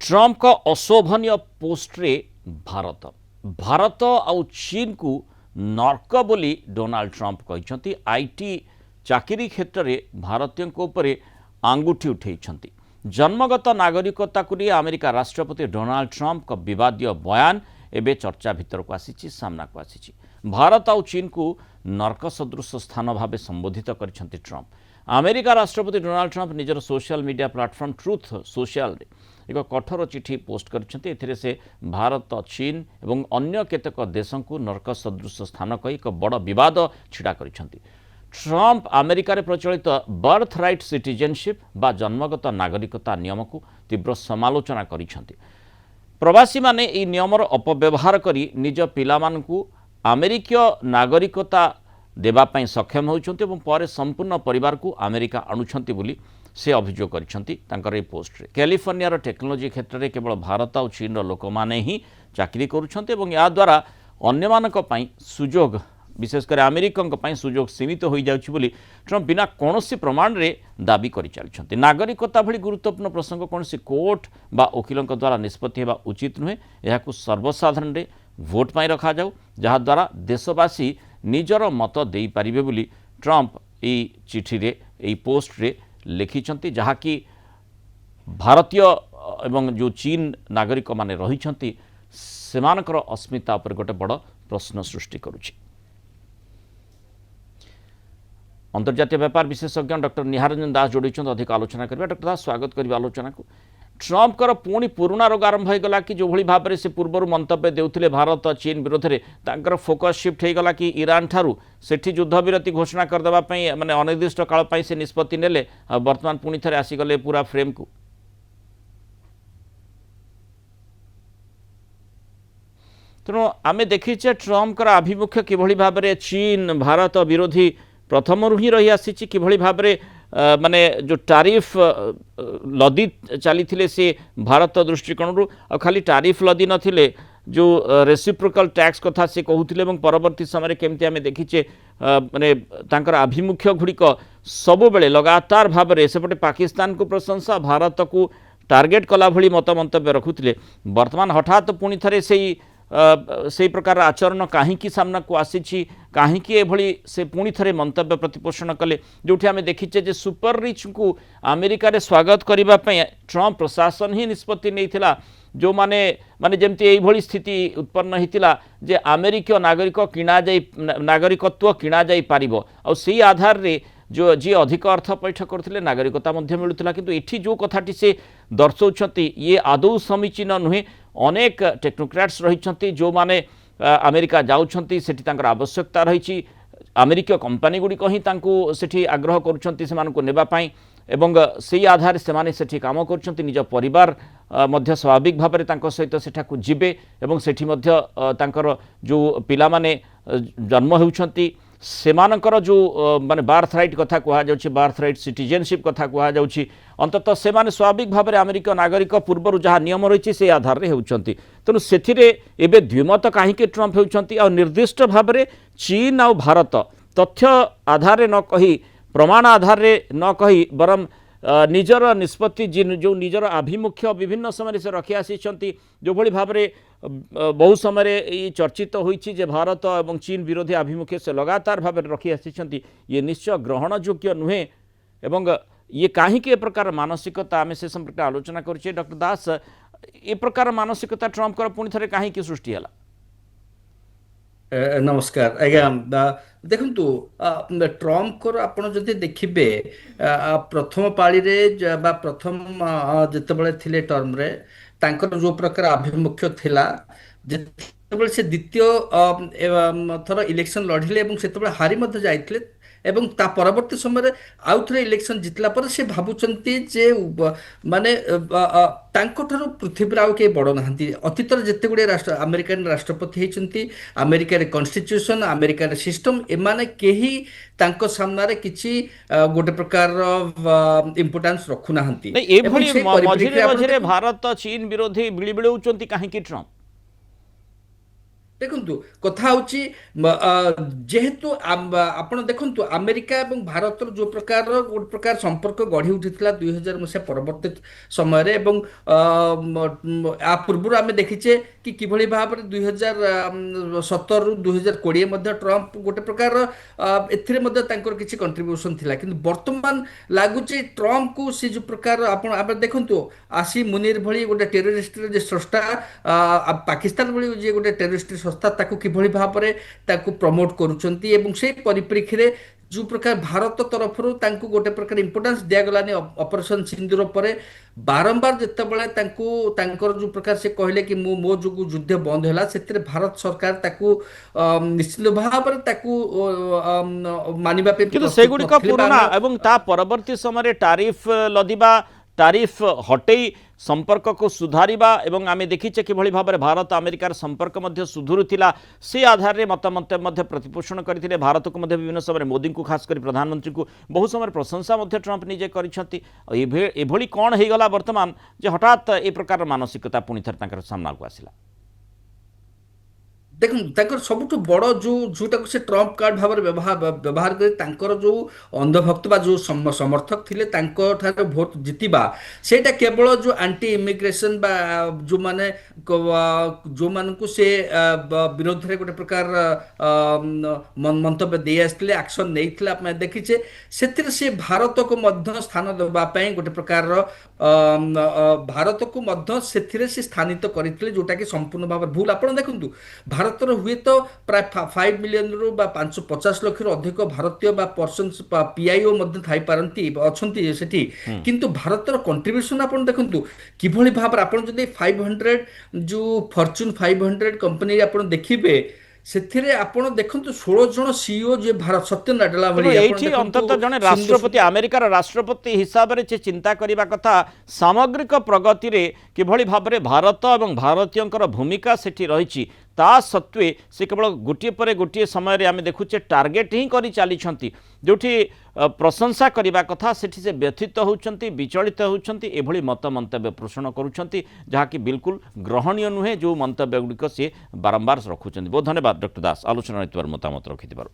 Trump का अशोभनीय पोस्ट्रे भारत भारत आउ चीन को नर्क बोली डोनाल्ड ट्रंप कहते आईटी चाकरी क्षेत्र में भारतीयों उपर आंगुठी उठे जन्मगत नागरिकता को लिए अमेरिका राष्ट्रपति डोनाल्ड ट्रंप का विवादीय बयान एवं चर्चा भितर को आसी सामना को आसी भारत आउ चीन को नर्क सदृश स्थान भाव संबोधित करछंती ट्रंप। अमेरिका राष्ट्रपति डोनाल्ड ट्रंप निजर social media platform truth social एक कठोर चिठी पोस्ट करछंती। एथिरे से भारत चीन एवं अन्य केतक देशों को नर्क सदृश स्थान कही एक बड़ विवाद छिड़ा करछंती। ट्रंप अमेरिका रे प्रचलित बर्थ राइट सिटीजनशिप बा जन्मगत नागरिकता नियम को तीव्र समालोचना करिछंती। प्रवासी माने ई नियमर अपव्यवहार करी निज पिलामानकु अमेरिकीय नागरिकता देवाई सक्षम होती पर संपूर्ण परिवार को अमेरिका आणुछंती बोली से अभियोग कर पोस्ट रे। कैलिफोर्निया टेक्नोलोजी क्षेत्र में केवल भारत और चीन लोक मैंने ही चाकरी करुछंती एवं या द्वारा अन्य मानक पई सुजोग विशेषकर अमेरिकन सुजोग सीमित हो जाउछि बोली ट्रंप बिना कौनसी प्रमाण रे दाबी करि चलछंती। नागरिकता भली गुरुत्वपूर्ण प्रसंग कौनसी कोर्ट बा वकीलों द्वारा निष्पत्ति हेबा उचित नुहे। यहाकु सर्वसाधारण रे भोट पाई रखा जाऊ जहा द्वारा देशवासी निजर मत देई पारिबे बोली ट्रंप ई चिठी रे ई पोस्ट रे लिखिछंती। जहा कि भारतीय एवं जो चीन नागरिक माने रहिछंती सेमानकर अस्मिता उपर गोटे बड़ प्रश्न सृष्टि करुछि। अंतर्जातीय व्यापार विशेषज्ञ डॉक्टर निहारंजन दास जोड़ी अधिक आलोचना करिबा। डॉक्टर दास स्वागत करिबा आलोचना को। ट्रंप कर पुणी पुराना रोग आरंभ हो गला कि जो भली भाव से पूर्वर मंतव्य देउथिले भारत चीन विरोध में तांकर फोकस शिफ्ट हो गला कि ईरान ठारू सेठी युद्ध विरति घोषणा करदेबा पई माने अनिर्दिष्ट काल पई से निष्पत्ति नेले वर्तमान पुणी थरे आसीगले पूरा फ्रेम को। तेणु आमे देखीचे ट्रंप कर आभिमुख्य किभली भाव में चीन भारत विरोधी प्रथम ही रही आसी किभली भाव में माने जो टारिफ लदी चली से भारत दृष्टिकोण खाली टारिफ लदी नथिले जो रेसिप्रोकल टैक्स कथा से कहूथिले एवं परवर्ती समय केमती आमे देखीचे माने तांकर आभिमुख्य गुड़िक सब बेले लगातार भाव में सेपटे पाकिस्तान को प्रशंसा भारत को टार्गेट कला भली मत मंतव्य रखुथिले। वर्तमान हठात पुणी थरे से प्रकार आचरण कहीं सामना को आसी कहीं से पुणी थे मंतव्य प्रतिपोषण कले जोठी आमे देखीचे जे सुपर रिच को अमेरिका रे स्वागत करने ट्रंप प्रशासन ही निष्पत्ति नहीं जो माने जमती यही स्थिति उत्पन्न होता जे अमेरिकीय नागरिक किणा जाई नागरिकत्व किणा जाई पारिबो आ सेही आधार रे जो जी अधिक अर्थ पैठ करते नागरिकता मिलूला। किंतु एठी जो कथाटी से दर्शाउछंती ये आदौ समीचीन नुहे। अनेक टेक्नोक्राट्स रही जो माने अमेरिका जाउछंती सेठी तांकर आवश्यकता रही अमेरिकीय कंपनी गुड़िक ही सेठी आग्रह करुछंती सेमानकु नेबा पई एवं सेही आधार से माने सेठी काम करुछंती निज परिवार मध्य स्वाभाविक भाव में तांको सहित सेठाकु जिबे एवं सेठी मध्य तांकर जो पिला माने जन्म होउछंती सेमानकर जो माने बार्थ राइट कथा कहा जाउछि बार्थ राइट सिटीजनशिप कथा कहा जाउछि अंततः से माने स्वाभाविक भाव में अमेरिका नागरिक पूर्वर जहाँ नियम रही से आधार रे होउछंती। तेणु सेथिरे एबे द्विमत कहीं ट्रंप होउछंती और निर्दिष्ट भाव में चीन और भारत तथ्य आधार न कही प्रमाण आधार न कही बरम निजर निष्पत्ति जो निजर आभिमुख्य विभिन्न समय से रखी आसी जो भली भाव में बहु समय चर्चित होइछि जे भारत और चीन विरोधी आभिमुख्य से लगातार भाव में रखी आसी ये निश्चय ग्रहण योग्य नुहे एवं ये कहीं प्रकार मानसिकता आम से संपर्क आलोचना करें। डॉक्टर दास ए प्रकार मानसिकता ट्रंप पुणी थे कहीं सृष्टि है? नमस्कार आज्ञा देखु ट्रंप को आपड़ जदि देखिए प्रथम पाली रे बा प्रथम जितेबाला थिले टर्म रे तांकर जो प्रकार आभिमुख्य थिला जितेबाला से द्वितीय थर इलेक्शन लड़िले एवं सेतेबाला हारी मध्य जाइथिले एवं ता परवर्ती समय आउ थे इलेक्शन जितला पर से भावुचंती जे माने तांको पृथ्वी आउ के बड़ ना अतीत जिते गुड़े अमेरिकन राष्ट्रपति होती अमेरिकार कन्स्टिट्यूशन अमेरिकार सिस्टम एमाने केही तांको सामने किसी गोटे प्रकार इम्पोर्टेंस रखु ना भारत चीन विरोधी बिड़ी बिड़ौंती कहीं ट्रंप ଦେଖନ୍ତୁ କଥା ହଉଛି ଯେହେତୁ ଆପଣ ଦେଖନ୍ତୁ ଆମେରିକା ଏବଂ ଭାରତର ଯୋଉ ପ୍ରକାରର ଗୋଟେ ପ୍ରକାର ସମ୍ପର୍କ ଗଢି ଉଠିଥିଲା 2000 ମସିହା ପରବର୍ତ୍ତୀ ସମୟରେ ଏବଂ ଆ ପୂର୍ବରୁ ଆମେ ଦେଖିଛେ କି କିଭଳି ଭାବରେ 2017ରୁ 2020 ମଧ୍ୟ ଟ୍ରମ୍ପ ଗୋଟେ ପ୍ରକାର ଏଥିରେ ମଧ୍ୟ ତାଙ୍କର କିଛି କଣ୍ଟ୍ରିବ୍ୟୁସନ ଥିଲା କିନ୍ତୁ ବର୍ତ୍ତମାନ ଲାଗୁଛି ଟ୍ରମ୍ପକୁ ସେ ଯୋଉ ପ୍ରକାର ଆପଣ ଦେଖନ୍ତୁ ଆସି ମୁନିର ଭଳି ଗୋଟେ ଟେରୋରିଷ୍ଟର ଯେ ସ୍ରଷ୍ଟା ପାକିସ୍ତାନ ଭଳି ଯିଏ ଗୋଟେ ଟେରୋରିଷ୍ଟ ସଂସ୍ଥା ତାକୁ କିଭଳି ଭାବରେ ତାକୁ ପ୍ରମୋଟ କରୁଛନ୍ତି ଏବଂ ସେଇ ପରିପ୍ରେକ୍ଷୀରେ ଯୋଉ ପ୍ରକାର ଭାରତ ତରଫରୁ ତାଙ୍କୁ ଗୋଟେ ପ୍ରକାର ଇମ୍ପୋର୍ଟାନ୍ସ ଦିଆଗଲାନି ଅପରେସନ ସିନ୍ଦୁର ପରେ ବାରମ୍ବାର ଯେତେବେଳେ ତାଙ୍କୁ ତାଙ୍କର ଯୋଉ ପ୍ରକାର ସେ କହିଲେ କି ମୋ ଯୋଗୁଁ ଯୁଦ୍ଧ ବନ୍ଦ ହେଲା ସେଥିରେ ଭାରତ ସରକାର ତାକୁ ନିଶ୍ଚିତ ଭାବରେ ତାକୁ ମାନିବା ପାଇଁ କିନ୍ତୁ ପ୍ରସ୍ତୁତ ସେଗୁଡ଼ିକ ନଥିଲେ ବା ପୁରୁଣା ଆମେ ଏବଂ ତା ପରବର୍ତ୍ତୀ ସମୟରେ ଟାରିଫ ଲଦିବା ଟାରିଫ ହଟେଇ ସମ୍ପର୍କକୁ ସୁଧାରିବା ଏବଂ ଆମେ ଦେଖିଛେ କିଭଳି ଭାବରେ ଭାରତ ଆମେରିକାର ସମ୍ପର୍କ ମଧ୍ୟ ସୁଧୁରୁଥିଲା ସେ ଆଧାରରେ ମତାମତ ମଧ୍ୟ ପ୍ରତିପୋଷଣ କରିଥିଲେ ଭାରତକୁ ମଧ୍ୟ ବିଭିନ୍ନ ସମୟରେ ମୋଦିଙ୍କୁ ଖାସ କରି ପ୍ରଧାନମନ୍ତ୍ରୀଙ୍କୁ ବହୁ ସମୟରେ ପ୍ରଶଂସା ମଧ୍ୟ ଟ୍ରମ୍ପ ନିଜେ କରିଛନ୍ତି ଏଭଳି କ'ଣ ହେଇଗଲା ବର୍ତ୍ତମାନ ଯେ ହଠାତ୍ ଏ ପ୍ରକାର ମାନସିକତା ପୁଣି ଥରେ ତାଙ୍କର ସାମ୍ନାକୁ ଆସିଲା ଦେଖନ୍ତୁ ତାଙ୍କର ସବୁଠୁ ବଡ଼ ଯୋଉଟାକୁ ସେ ଟ୍ରମ୍ପ କାର୍ଡ ଭାବରେ ବ୍ୟବହାର କରି ତାଙ୍କର ଯୋଉ ଅନ୍ଧଭକ୍ତ ବା ଯୋଉ ସମର୍ଥକ ଥିଲେ ତାଙ୍କ ଠାରୁ ଭୋଟ ଜିତିବା ସେଇଟା କେବଳ ଯୋଉ ଆଣ୍ଟି ଇମିଗ୍ରେସନ ବା ଯୋଉମାନେ ଯୋଉମାନଙ୍କୁ ସେ ବିରୋଧରେ ଗୋଟେ ପ୍ରକାର ମନ୍ତବ୍ୟ ଦେଇ ଆସିଥିଲେ ଆକ୍ସନ ନେଇଥିଲେ ଆମେ ଦେଖିଛେ ସେଥିରେ ସେ ଭାରତକୁ ମଧ୍ୟ ସ୍ଥାନ ଦେବା ପାଇଁ ଗୋଟେ ପ୍ରକାରର ଭାରତକୁ ମଧ୍ୟ ସେଥିରେ ସେ ସ୍ଥାନିତ କରିଥିଲେ ଯୋଉଟାକି ସମ୍ପୂର୍ଣ୍ଣ ଭାବରେ ଭୁଲ ଆପଣ ଦେଖନ୍ତୁ ଭାରତର ହୁଏତ ପ୍ରାୟ 5 ମିଲିୟନରୁ ବା 550 ଲକ୍ଷରୁ ଅଧିକ ଭାରତୀୟ ବା ପର୍ସନ୍ସ ପିଆଇଓ ମଧ୍ୟ ଥାଇପାରନ୍ତି ଅଛନ୍ତି ସେଠି କିନ୍ତୁ ଭାରତର କଣ୍ଟ୍ରିବ୍ୟୁସନ ଆପଣ ଦେଖନ୍ତୁ କିଭଳି ଭାବରେ ଆପଣ ଯଦି 500 ଯୋଉ ଫର୍ଚୁନ 500 କମ୍ପାନୀ ଆପଣ ଦେଖିବେ ସେଥିରେ ଆପଣ ଦେଖନ୍ତୁ 16 ଜଣ ସିଇଓ ଯେ ଭାରତ ସତ୍ୟ ନାଡେଲା ତେଣୁ ଭଳି ଆପଣ ଏଇଠି ଦେଖନ୍ତୁ ଅନ୍ତତଃ ଜଣେ ରାଷ୍ଟ୍ରପତି ଆମେରିକାର ରାଷ୍ଟ୍ରପତି ହିସାବରେ ସେ ଚିନ୍ତା କରିବା କଥା ସାମଗ୍ରିକ ପ୍ରଗତିରେ କିଭଳି ଭାବରେ ଭାରତ ଏବଂ ଭାରତୀୟଙ୍କର ଭୂମିକା ସେଠି ରହିଛି ତା ସତ୍ତ୍ୱେ ସେ କେବଳ ଗୋଟିଏ ପରେ ଗୋଟିଏ ସମୟରେ ଆମେ ଦେଖୁଛେ ଟାର୍ଗେଟ ହିଁ କରି ଚାଲିଛନ୍ତି ଯେଉଁଠି ପ୍ରଶଂସା କରିବା କଥା ସେଠି ସେ ବ୍ୟଥିତ ହେଉଛନ୍ତି ବିଚଳିତ ହେଉଛନ୍ତି ଏଭଳି ମନ୍ତବ୍ୟ ପୋଷଣ କରୁଛନ୍ତି ଯାହାକି ବିଲକୁଲ ଗ୍ରହଣୀୟ ନୁହେଁ ଯେଉଁ ମନ୍ତବ୍ୟ ଗୁଡ଼ିକ ସେ ବାରମ୍ବାର ରଖୁଛନ୍ତି ବହୁତ ଧନ୍ୟବାଦ ଡକ୍ଟର ଦାସ ଆଲୋଚନା ହୋଇଥିବାର ମତାମତ ରଖିଥିବାରୁ